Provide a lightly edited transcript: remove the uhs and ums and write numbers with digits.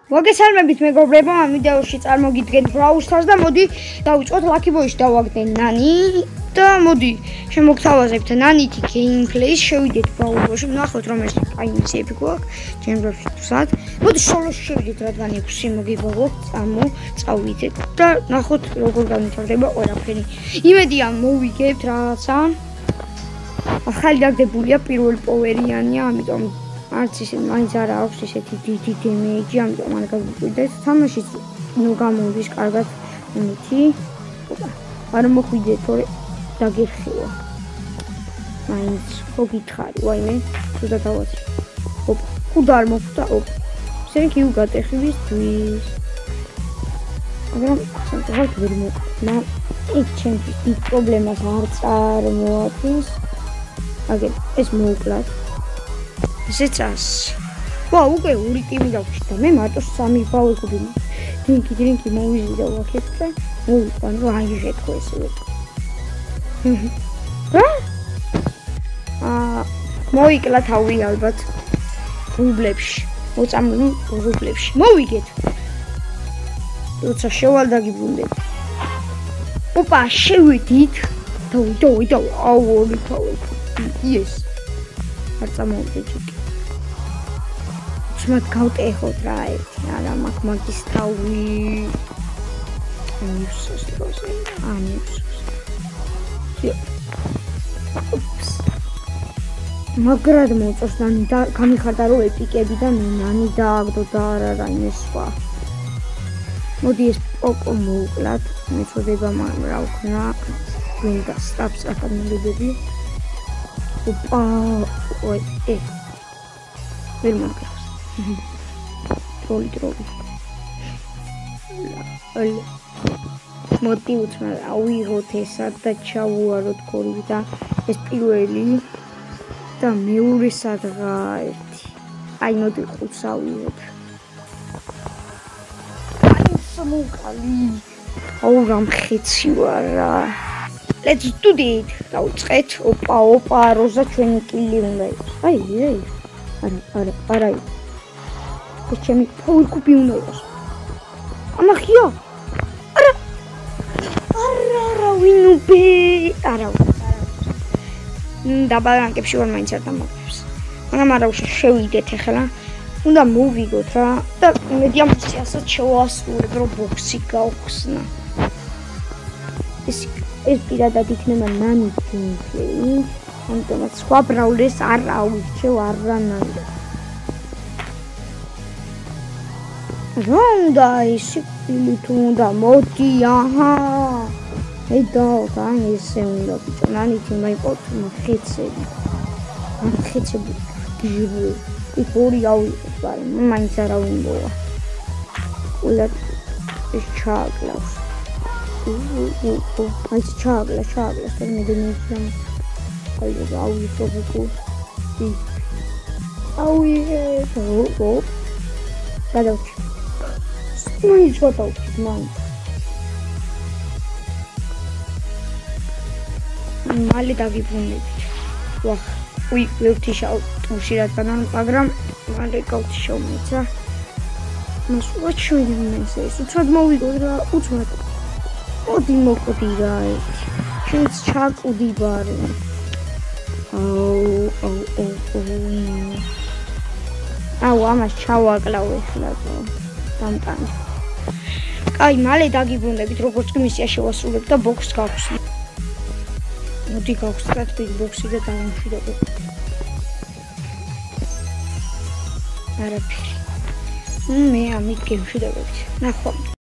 მოგესალმებით მეგობრებო, ამ ვიდეოში წარმოგიდგენთ Brawl Stars და მოდი დავიწყოთ Lucky Boy-ში დავაგდენ ნანი და მოდი შემოგთავაზებთ ნანითი gameplay-ს, შევიდეთ Brawl Stars-ში, ნახოთ რომ ეს აინიციები გვაქვს, ჩემს სად. მოდი სოლოში შევიდეთ, რადგან 6 მოგიბო გვაქვს, წავიდეთ და ნახოთ როგორ განვითარდება ყველაფერი. იმედია მოვიგებთ რაღაცა. ახალი დაგდებულია პირველ პოვერიანია, ამიტომ არც ისე მაინც არ აქვს ისეთი დიდი დემეიჯი, ამიტომ არ გაგვიკვირდეთ. თამაშიც ნუ გამოდის კარგად ნითი. არ მოხვიდეთ, თორე დაგეხივა. მაინც მოგითხარი, ვაიმე, თუდა დავაცი. ოპა, კუდა არ მოხვდა, ოპა. Thank you გატეხებისთვის. მაგრამ სამწუხაროდ ვერ მოხვდა. იქ ჩემთვის დიდ პრობლემას არ წარმოადგენს. აგერ ეს მოუკლათ. ზეცას. ვაუ, უკვე ორი ტიმი დავჭირდა. მე მარტო 3 ვავექობი. დინკი მოვიზიდა ვახეთ და მოვიყვან რომ აი შეთქო ესე. მოიკლა თავი ალბათ რუბლებში. მოწამლულ რუბლებში. მოვიგეთ. როცა შევალ დაგიბრუნდეთ. ოპა, შევიდით. დავი. აუ, ორი თავი. Yes. არ წამოვიდეთ. Smart გავტეხოთ რა ერთი, არა მაგის თავი. ნიუსს დროზე. Ups. მაგრად მოწოს ნანი და გამიხარდა რომ ეპიკები და ნანი დააგდო და არა იმის სხვა. მოდი ეს პოკო მოუკლათ. მეწოდება რა ვქნა. გვინდა სტაპს აკადემიებები. Opa, oi, ვერ მაგას. ტროლი. მოდი უცმა ავიღოთ ესა და ჩავუაროთ გოლი და ეს პირველი და მეორე სადღა ერთი. აი მოდი ხუთს ავიღოთ. აი სამუკალი. აუ რამხეცი ვარ რა. Let's do it. დავწყეთ. ოპა, როზა ჩვენი კილი უნდა იყოს. აი. არა. ეს ჩემი ფაულ კუპი უნდა იყოს. ამახია. არა, ვინუბე. არა. დაბალანკებში ვარ მაინც არ დამაგებს. მაგრამ არა უშ შევიდეთ ახლა. უნდა მოვიგოთ რა და მედი ამ სიასაც შევასრულებ რომ ბოქსი გავხსნა. ეს პირადად იქნება ნანი gameplay. ამიტომაც სხვა ბრაულერს არ ავირჩევ არანაირად. რონდა ისე ფილით უნდა მოდი, აჰა. აი ესე უნდა ბიჭო, ნანით მაიყოთ ხეცები. ხეცები გიჟი. იქ ორი ავიღოთ, მაგრამ მაინც არ ავიმბოვა. ყველა ეს ჩააკლავს. აი ჩააგლას და მედენიჩა. აი აუვიფობო. აუიე. გადავჭი. მაინც ვატავჭი, მაინც. მალე დაგიბრუნდებით. ვახ, ვერთი შავ ტურში რადგან მაგრამ მალე გავჩიშავ მეცა. მასულა ჩვენს ეს უცბად მოვიგოთ რა, უცბად. მოდი მოკვდი რა ერთი. შენც ჩაკუდი ბარე. აუ ამას ჩავაკლავ ახლა დამტანი. კაი, მალე დაგიბრუნდებით, როგორც კი მისია შევასრულებ და ბოქს გავხსნით. მოდი გავხსნათ ბიგ ბოქსი და დავამშვიდობთ. არაფერი. მე ამით გემშვიდობებით. ნახვამდის.